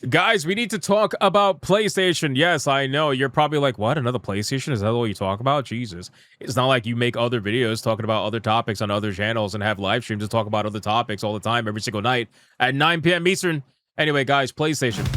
Guys, we need to talk about PlayStation. Yes, I know. You're probably like, what? Another PlayStation? Is that what you talk about? Jesus. It's not like you make other videos talking about other topics on other channels and have live streams to talk about other topics all the time, every single night at 9 p.m. Eastern. Anyway, guys, PlayStation.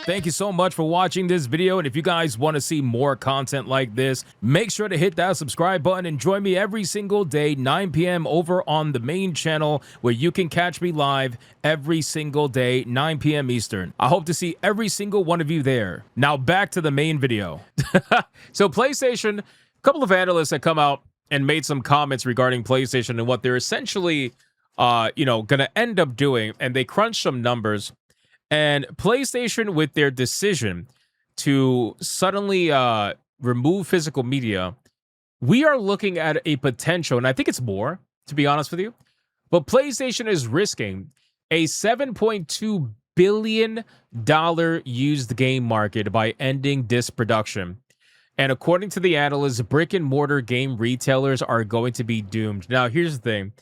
Thank you so much for watching this video, and if you guys want to see more content like this, make sure to hit that subscribe button and join me every single day, 9 p.m. over on the main channel, where you can catch me live every single day, 9 p.m. Eastern. I hope to see every single one of you there. Now back to the main video. So PlayStation, a couple of analysts have come out and made some comments regarding PlayStation and what they're essentially, gonna end up doing, and they crunched some numbers. And PlayStation, with their decision to suddenly remove physical media, we are looking at a potential, and I think it's more, to be honest with you, but PlayStation is risking a $7.2 billion used game market by ending disc production. And according to the analysts, brick and mortar game retailers are going to be doomed. Now, here's the thing.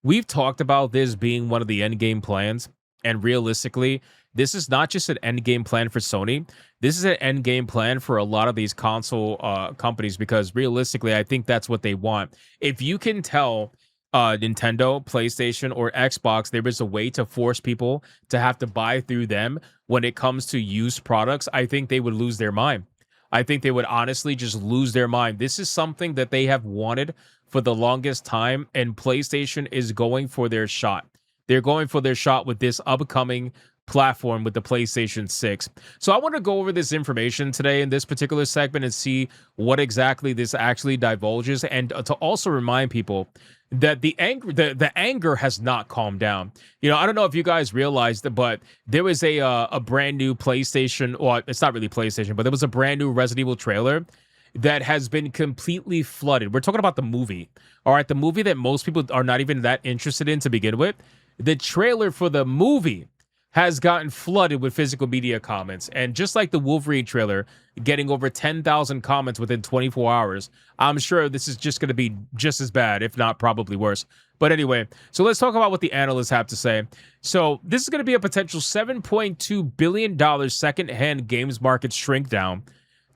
We've talked about this being one of the end game plans, and realistically, this is not just an end game plan for Sony. This is an end game plan for a lot of these console companies, because realistically, I think that's what they want. If you can tell Nintendo, PlayStation, or Xbox there is a way to force people to have to buy through them when it comes to used products, I think they would lose their mind. I think they would honestly just lose their mind. This is something that they have wanted for the longest time, and PlayStation is going for their shot. They're going for their shot with this upcoming platform with the PlayStation 6. So I want to go over this information today in this particular segment and see what exactly this actually divulges, and to also remind people that the anger has not calmed down. You know, I don't know if you guys realized, but there was a brand new PlayStation, or it's not really PlayStation, but there was a brand new Resident Evil trailer that has been completely flooded. We're talking about the movie. All right, the movie that most people are not even that interested in to begin with. The trailer for the movie has gotten flooded with physical media comments. And just like the Wolverine trailer getting over 10,000 comments within 24 hours, I'm sure this is just going to be just as bad, if not probably worse. But anyway, so let's talk about what the analysts have to say. So this is going to be a potential $7.2 billion secondhand games market shrink down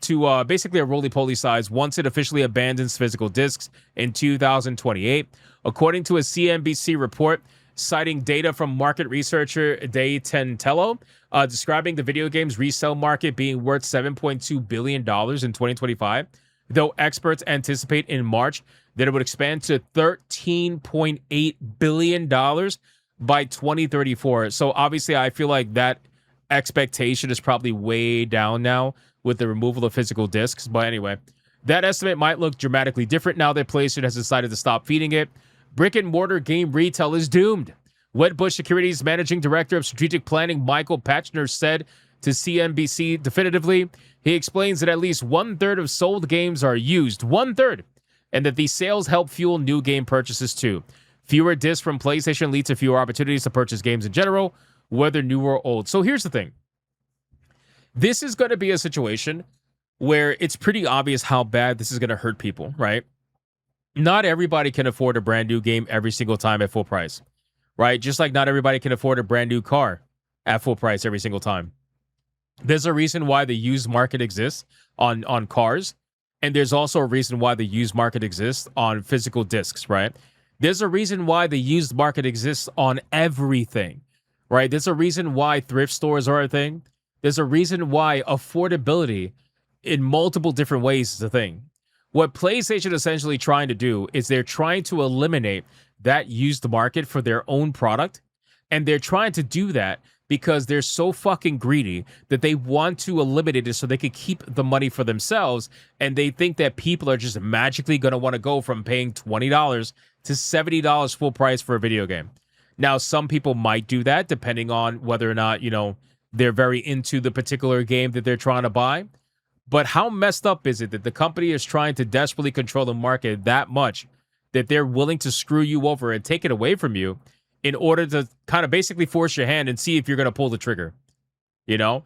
to basically a roly-poly size once it officially abandons physical discs in 2028. According to a CNBC report, citing data from market researcher Day Tentello, describing the video games resale market being worth $7.2 billion in 2025, though experts anticipate in March that it would expand to $13.8 billion by 2034. So obviously, I feel like that expectation is probably way down now with the removal of physical discs. But anyway, that estimate might look dramatically different now that PlayStation has decided to stop feeding it. Brick and mortar game retail is doomed. Wedbush Securities Managing Director of Strategic Planning Michael Patchner said to CNBC definitively, he explains that at least 1/3 of sold games are used, 1/3, and that these sales help fuel new game purchases too. Fewer discs from PlayStation lead to fewer opportunities to purchase games in general, whether new or old. So here's the thing. This is going to be a situation where it's pretty obvious how bad this is going to hurt people, right? Not everybody can afford a brand new game every single time at full price, right? Just like not everybody can afford a brand new car at full price every single time. There's a reason why the used market exists on cars, and there's also a reason why the used market exists on physical discs, right? There's a reason why the used market exists on everything, right? There's a reason why thrift stores are a thing. There's a reason why affordability in multiple different ways is a thing. What PlayStation is essentially trying to do is they're trying to eliminate that used market for their own product. And they're trying to do that because they're so fucking greedy that they want to eliminate it so they can keep the money for themselves. And they think that people are just magically going to want to go from paying $20 to $70 full price for a video game. Now, some people might do that depending on whether or not, they're very into the particular game that they're trying to buy. But how messed up is it that the company is trying to desperately control the market that much that they're willing to screw you over and take it away from you in order to kind of basically force your hand and see if you're going to pull the trigger? You know,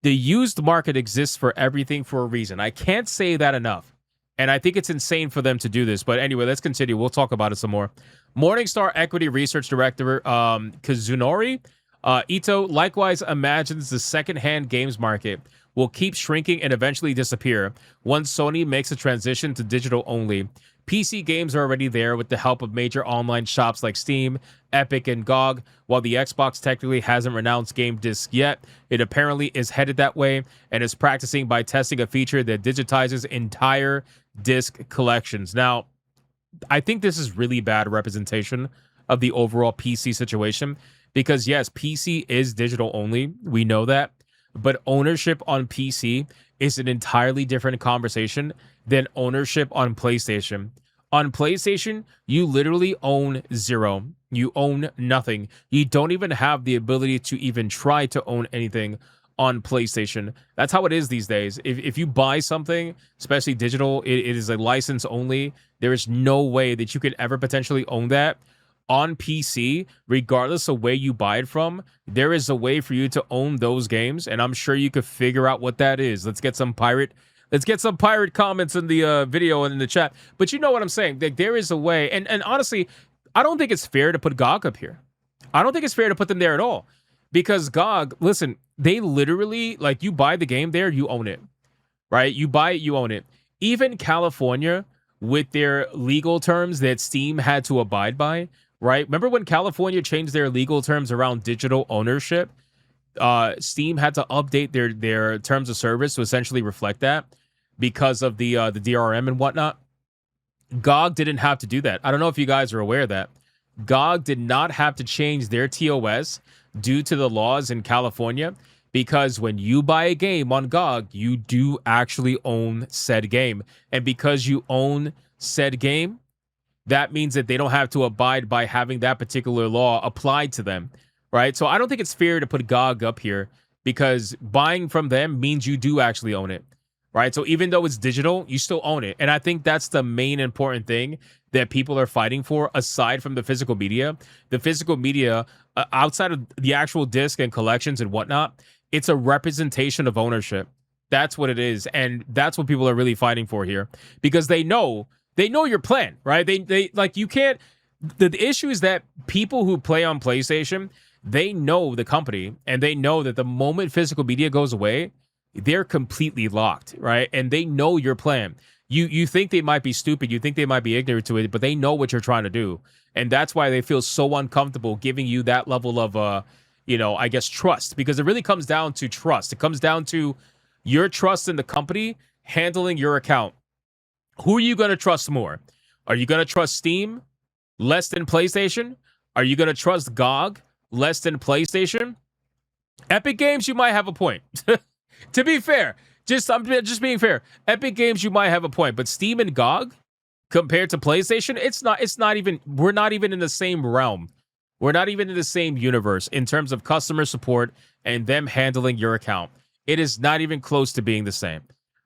the used market exists for everything for a reason. I can't say that enough. And I think it's insane for them to do this. But anyway, let's continue. We'll talk about it some more. Morningstar Equity Research Director Kazunori Ito likewise imagines the secondhand games market will keep shrinking and eventually disappear once Sony makes a transition to digital only. PC games are already there with the help of major online shops like Steam, Epic, and GOG. While the Xbox technically hasn't renounced game discs yet, it apparently is headed that way and is practicing by testing a feature that digitizes entire disc collections. Now, I think this is really bad representation of the overall PC situation because, yes, PC is digital only. We know that. But ownership on PC is an entirely different conversation than ownership on PlayStation. On PlayStation, you literally own zero. You own nothing. You don't even have the ability to even try to own anything on PlayStation. That's how it is these days. If you buy something, especially digital, it is a license only. There is no way that you could ever potentially own that. On PC, regardless of where you buy it from, there is a way for you to own those games, and I'm sure you could figure out what that is. Let's get some pirate comments in the video and in the chat. But you know what I'm saying? Like, there is a way, and honestly, I don't think it's fair to put GOG up here. I don't think it's fair to put them there at all. Because GOG, listen, they literally, like, you buy the game there, you own it. Right? You buy it, you own it. Even California, with their legal terms that Steam had to abide by, right? Remember when California changed their legal terms around digital ownership? Steam had to update their terms of service to essentially reflect that because of the DRM and whatnot. GOG didn't have to do that. I don't know if you guys are aware of that. GOG did not have to change their TOS due to the laws in California because when you buy a game on GOG, you do actually own said game. And because you own said game, that means that they don't have to abide by having that particular law applied to them, right? So I don't think it's fair to put GOG up here because buying from them means you do actually own it, right? So even though it's digital, you still own it. And I think that's the main important thing that people are fighting for aside from the physical media. The physical media, outside of the actual disc and collections and whatnot, it's a representation of ownership. That's what it is. And that's what people are really fighting for here because they know your plan, right? They like, you can't, the issue is that people who play on PlayStation, they know the company and they know that the moment physical media goes away, they're completely locked, right? And they know your plan. You think they might be stupid, you think they might be ignorant to it, but they know what you're trying to do. And that's why they feel so uncomfortable giving you that level of, I guess, trust, because it really comes down to trust. It comes down to your trust in the company handling your account. Who are you going to trust more? Are you going to trust Steam less than PlayStation? Are you going to trust GOG less than PlayStation? Epic Games, you might have a point. To be fair, I'm just being fair. Epic Games, you might have a point, but Steam and GOG compared to PlayStation, it's not even, we're not even in the same realm. We're not even in the same universe in terms of customer support and them handling your account. It is not even close to being the same,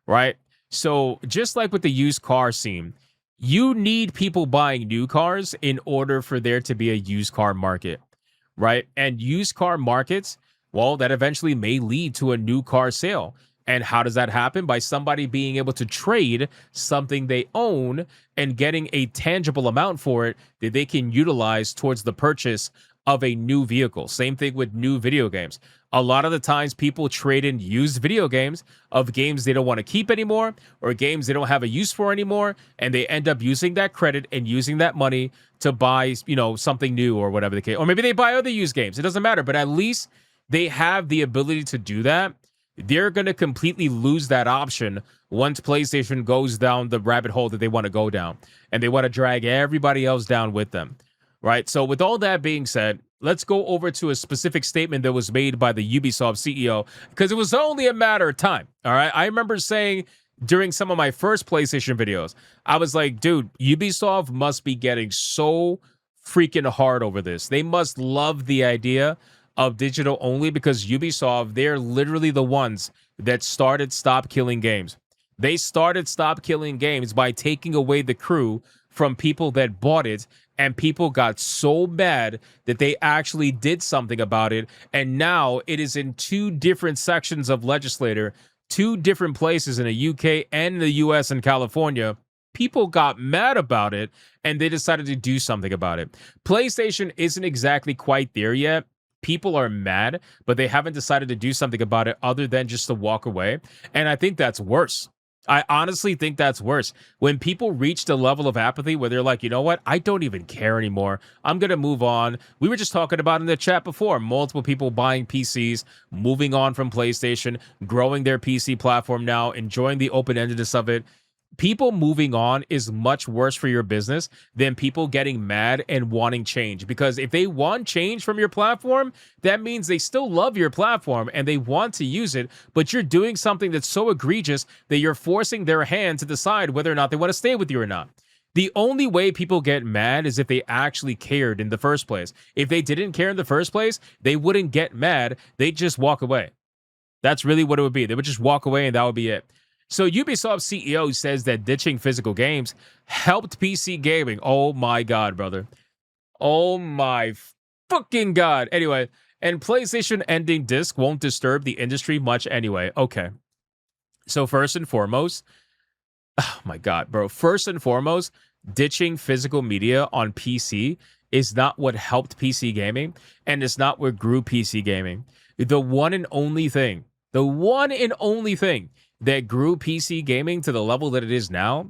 right? So just like with the used car scene, you need people buying new cars in order for there to be a used car market, right? And used car markets, well, that eventually may lead to a new car sale. And how does that happen? By somebody being able to trade something they own and getting a tangible amount for it that they can utilize towards the purchase of a new vehicle. Same thing with new video games. A lot of the times people trade in used video games of games they don't want to keep anymore or games they don't have a use for anymore, and they end up using that credit and using that money to buy, something new or whatever the case. Or maybe they buy other used games. It doesn't matter, but at least they have the ability to do that. They're going to completely lose that option once PlayStation goes down the rabbit hole that they want to go down, and they want to drag everybody else down with them, right? So with all that being said, let's go over to a specific statement that was made by the Ubisoft CEO, because it was only a matter of time, all right? I remember saying during some of my first PlayStation videos, I was like, dude, Ubisoft must be getting so freaking hard over this. They must love the idea of digital only because Ubisoft, they're literally the ones that started Stop Killing Games. They started Stop Killing Games by taking away the crew from people that bought it, and people got so mad that they actually did something about it. And now it is in two different sections of legislature, two different places in the UK and the US and California. People got mad about it and they decided to do something about it. PlayStation isn't exactly quite there yet. People are mad, but they haven't decided to do something about it other than just to walk away. And I think that's worse. I honestly think that's worse. When people reach the level of apathy where they're like, you know what? I don't even care anymore. I'm going to move on. We were just talking about in the chat before, multiple people buying PCs, moving on from PlayStation, growing their PC platform now, enjoying the open-endedness of it. People moving on is much worse for your business than people getting mad and wanting change. Because if they want change from your platform, that means they still love your platform and they want to use it, but you're doing something that's so egregious that you're forcing their hand to decide whether or not they want to stay with you or not. The only way people get mad is if they actually cared in the first place. If they didn't care in the first place, they wouldn't get mad. They'd just walk away. That's really what it would be. They would just walk away and that would be it. So Ubisoft CEO says that ditching physical games helped PC gaming. Oh my God, brother. Oh my fucking God. Anyway, and PlayStation ending disc won't disturb the industry much anyway. Okay. So first and foremost, oh my God, bro. First and foremost, ditching physical media on PC is not what helped PC gaming, and it's not what grew PC gaming. The one and only thing that grew PC gaming to the level that it is now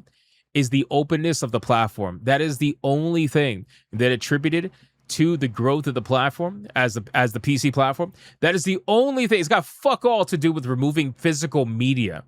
is the openness of the platform. That is the only thing that attributed to the growth of the platform as the PC platform. That is the only thing. It's got fuck all to do with removing physical media.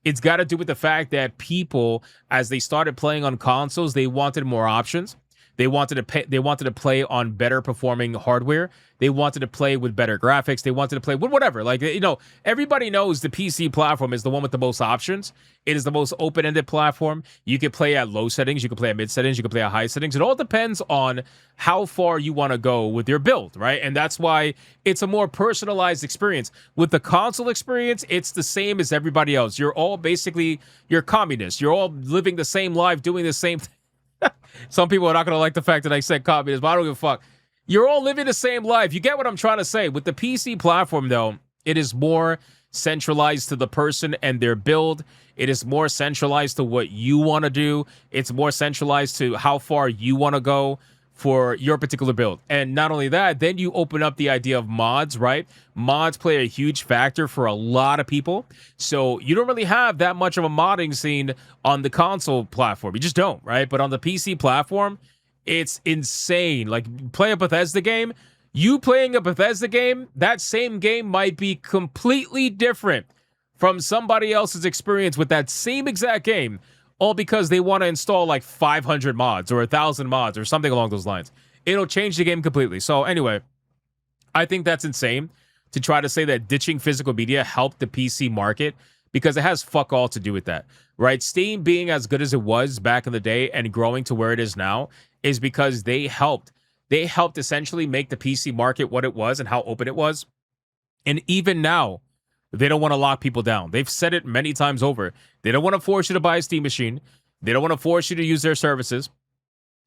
It's got to do with the fact that people, as they started playing on consoles, they wanted more options. They wanted to play on better performing hardware. They wanted to play with better graphics. They wanted to play with whatever. Like, you know, everybody knows the PC platform is the one with the most options. It is the most open-ended platform. You can play at low settings. You can play at mid settings. You can play at high settings. It all depends on how far you want to go with your build, right? And that's why it's a more personalized experience. With the console experience, it's the same as everybody else. You're all basically, you're communists. You're all living the same life, doing the same thing. Some people are not going to like the fact that I said communist, but I don't give a fuck. You're all living the same life. You get what I'm trying to say. With the PC platform, though, it is more centralized to the person and their build. It is more centralized to what you want to do. It's more centralized to how far you want to go for your particular build. And not only that, then you open up the idea of mods, right? Mods play a huge factor for a lot of people. So you don't really have that much of a modding scene on the console platform. You just don't, right? But on the PC platform, it's insane. Like, play a Bethesda game. You playing a Bethesda game, that same game might be completely different from somebody else's experience with that same exact game, all because they want to install like 500 mods or 1,000 mods or something along those lines. It'll change the game completely. So anyway, I think that's insane to try to say that ditching physical media helped the PC market, because it has fuck all to do with that, right? Steam being as good as it was back in the day and growing to where it is now is because they helped essentially make the PC market what it was and how open it was. And even now, they don't want to lock people down. They've said it many times over. They don't want to force you to buy a Steam machine. They don't want to force you to use their services.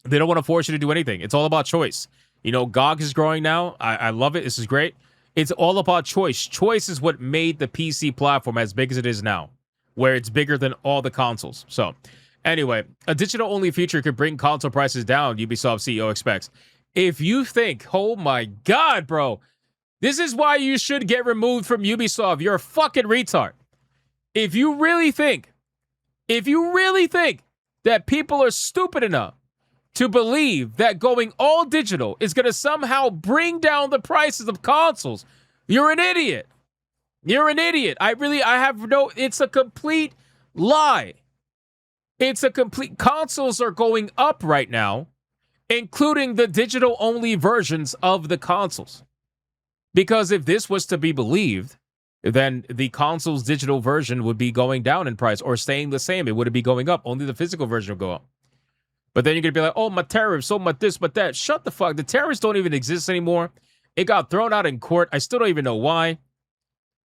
They don't want to force you to do anything. It's all about choice. You know, GOG is growing now. I love it. This is great. It's all about choice. Choice is what made the PC platform as big as it is now, where it's bigger than all the consoles. So anyway, a digital-only feature could bring console prices down, Ubisoft CEO expects. If you think, oh my God, bro, this is why you should get removed from Ubisoft. You're a fucking retard. If you really think that people are stupid enough to believe that going all digital is going to somehow bring down the prices of consoles, you're an idiot. You're an idiot. It's a complete lie. Consoles are going up right now, including the digital-only versions of the consoles. Because if this was to be believed, then the console's digital version would be going down in price or staying the same. It wouldn't be going up. Only the physical version will go up. But then you're going to be like, oh, my tariffs, so my this, but that. Shut the fuck. The tariffs don't even exist anymore. It got thrown out in court. I still don't even know why.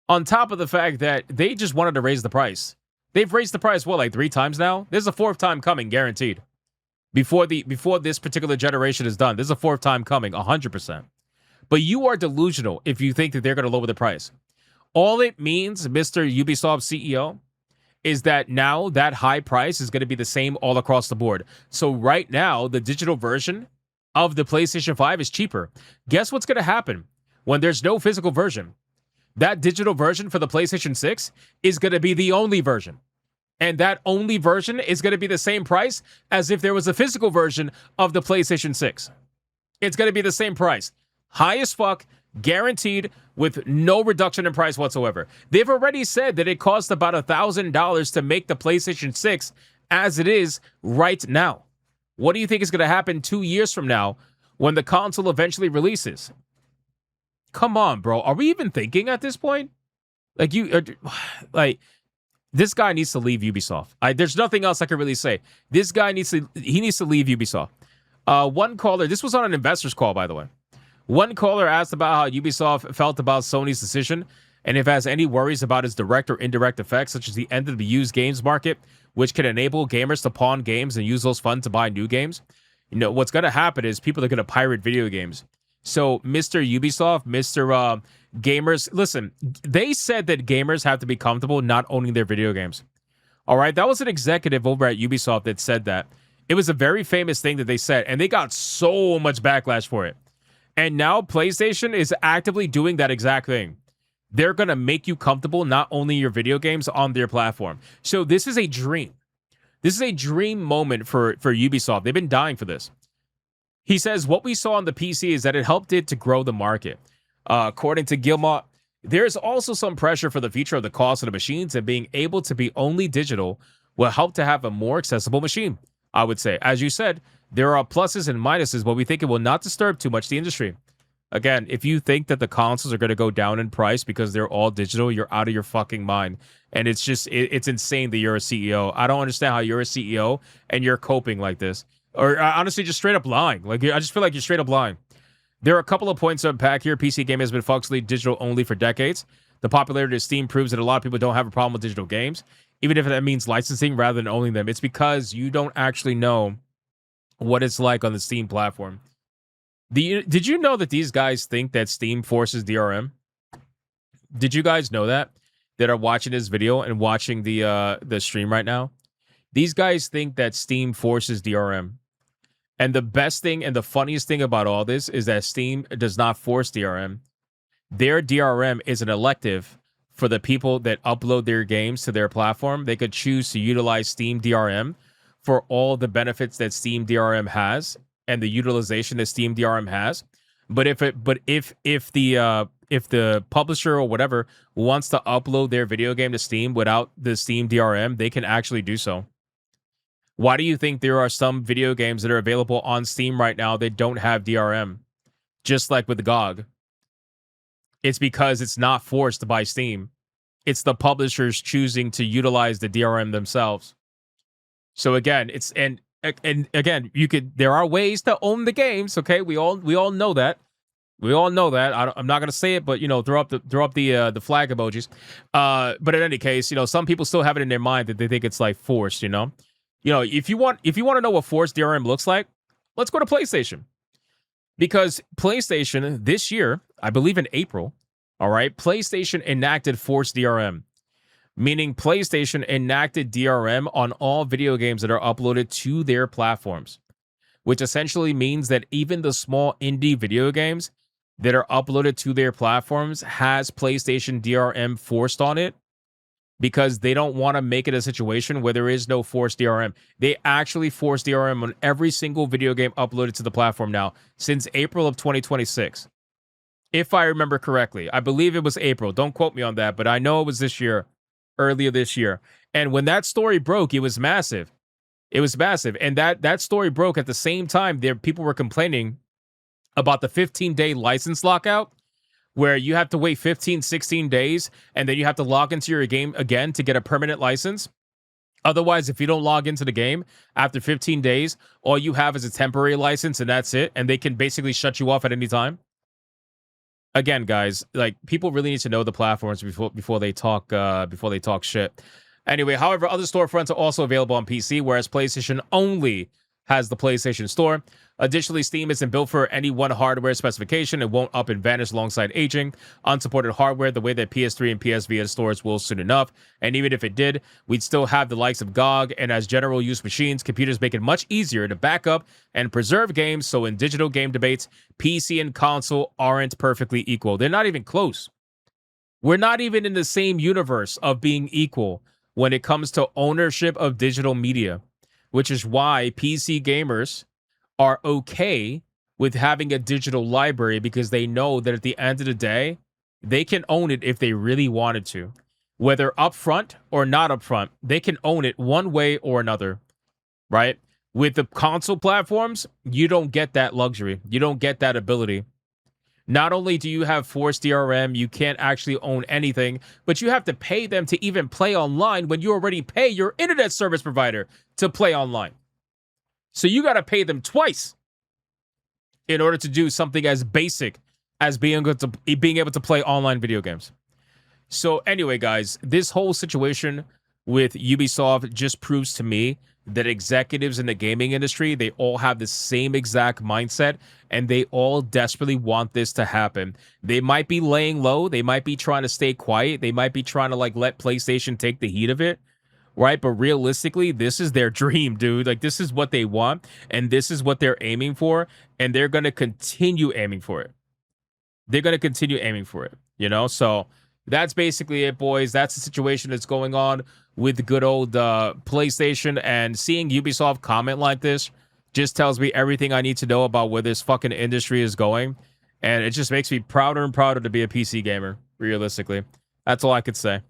On top of the fact that they just wanted to raise the price. They've raised the price, what, like 3 times now? There's a 4th time coming, guaranteed. Before this particular generation is done, there's a 4th time coming, 100%. But you are delusional if you think that they're going to lower the price. All it means, Mr. Ubisoft CEO, is that now that high price is going to be the same all across the board. So right now, the digital version of the PlayStation 5 is cheaper. Guess what's going to happen when there's no physical version? That digital version for the PlayStation 6 is going to be the only version. And that only version is going to be the same price as if there was a physical version of the PlayStation 6. It's going to be the same price. High as fuck, guaranteed, with no reduction in price whatsoever. They've already said that it costs about $1,000 to make the PlayStation 6 as it is right now. What do you think is going to happen 2 years from now when the console eventually releases? Come on, bro. Are we even thinking at this point? This guy needs to leave Ubisoft. There's nothing else I can really say. This guy needs to leave Ubisoft. One caller, this was on an investor's call, by the way. One caller asked about how Ubisoft felt about Sony's decision and if it has any worries about its direct or indirect effects, such as the end of the used games market, which can enable gamers to pawn games and use those funds to buy new games. You know, what's going to happen is people are going to pirate video games. So, Mr. Ubisoft, Mr. Gamers, listen, they said that gamers have to be comfortable not owning their video games. All right, that was an executive over at Ubisoft that said that. It was a very famous thing that they said, and they got so much backlash for it. And now PlayStation is actively doing that exact thing. They're going to make you comfortable not owning your video games on their platform. So this is a dream. This is a dream moment for Ubisoft. They've been dying for this. He says, what we saw on the PC is that it helped it to grow the market. According to Gilmore, there's also some pressure for the future of the cost of the machines, and being able to be only digital will help to have a more accessible machine, I would say. As you said, there are pluses and minuses, but we think it will not disturb too much the industry. Again, if you think that the consoles are going to go down in price because they're all digital, you're out of your fucking mind. And it's just, it's insane that you're a CEO. I don't understand how you're a CEO and you're coping like this. Or honestly, just straight up lying. Like, I just feel like you're straight up lying. There are a couple of points to unpack here. PC gaming has been functionally digital only for decades. The popularity of Steam proves that a lot of people don't have a problem with digital games, even if that means licensing rather than owning them. It's because you don't actually know what it's like on the Steam platform. Did you know that these guys think that Steam forces DRM? Did you guys know that are watching this video and watching the stream right now? These guys think that Steam forces DRM. And the best thing and the funniest thing about all this is that Steam does not force DRM. Their DRM is an elective for the people that upload their games to their platform. They could choose to utilize Steam DRM for all the benefits that Steam DRM has and the utilization that Steam DRM has. But if the publisher or whatever wants to upload their video game to Steam without the Steam DRM, they can actually do so. Why do you think there are some video games that are available on Steam right now that don't have DRM? Just like with GOG. It's because it's not forced by Steam. It's the publishers choosing to utilize the DRM themselves. So again, and again, there are ways to own the games, okay? We all know that. We all know that. I'm not gonna say it, but throw up the flag emojis. But in any case, some people still have it in their mind that they think it's like forced. If you want to know what forced DRM looks like, let's go to PlayStation. Because PlayStation this year, I believe in April, all right, PlayStation enacted forced DRM, meaning PlayStation enacted DRM on all video games that are uploaded to their platforms, which essentially means that even the small indie video games that are uploaded to their platforms has PlayStation DRM forced on it, because they don't want to make it a situation where there is no forced DRM. They actually force DRM on every single video game uploaded to the platform now since April of 2026. If I remember correctly. I believe it was April. Don't quote me on that, but I know it was this year, earlier this year. And when that story broke, it was massive. It was massive. And that story broke at the same time people were complaining about the 15-day license lockout, where you have to wait 15, 16 days, and then you have to log into your game again to get a permanent license. Otherwise, if you don't log into the game after 15 days, all you have is a temporary license, and that's it, and they can basically shut you off at any time. again, guys, like people really need to know the platforms before they talk shit. Anyway, however, other storefronts are also available on PC, whereas PlayStation only has the PlayStation Store. Additionally, Steam isn't built for any one hardware specification. It won't up and vanish alongside aging, unsupported hardware the way that PS3 and PS Vita stores will soon enough. And even if it did, we'd still have the likes of GOG, and as general use machines, computers make it much easier to back up and preserve games. So in digital game debates, PC and console aren't perfectly equal. They're not even close. We're not even in the same universe of being equal when it comes to ownership of digital media, which is why PC gamers are okay with having a digital library, because they know that at the end of the day, they can own it if they really wanted to. Whether upfront or not upfront, they can own it one way or another, right? With the console platforms, you don't get that luxury. You don't get that ability. Not only do you have forced DRM, you can't actually own anything, but you have to pay them to even play online when you already pay your internet service provider to play online. So you got to pay them twice in order to do something as basic as being able to play online video games. So anyway, guys, this whole situation with Ubisoft just proves to me that executives in the gaming industry, they all have the same exact mindset, and they all desperately want this to happen. They might be laying low, they might be trying to stay quiet, they might be trying to like let PlayStation take the heat of it, right? But realistically, this is their dream, dude. Like, this is what they want, and this is what they're aiming for, and they're going to continue aiming for it. They're going to continue aiming for it, you know? So that's basically it, boys. That's the situation that's going on with the good old PlayStation, and seeing Ubisoft comment like this just tells me everything I need to know about where this fucking industry is going, and it just makes me prouder and prouder to be a PC gamer, realistically. That's all I could say.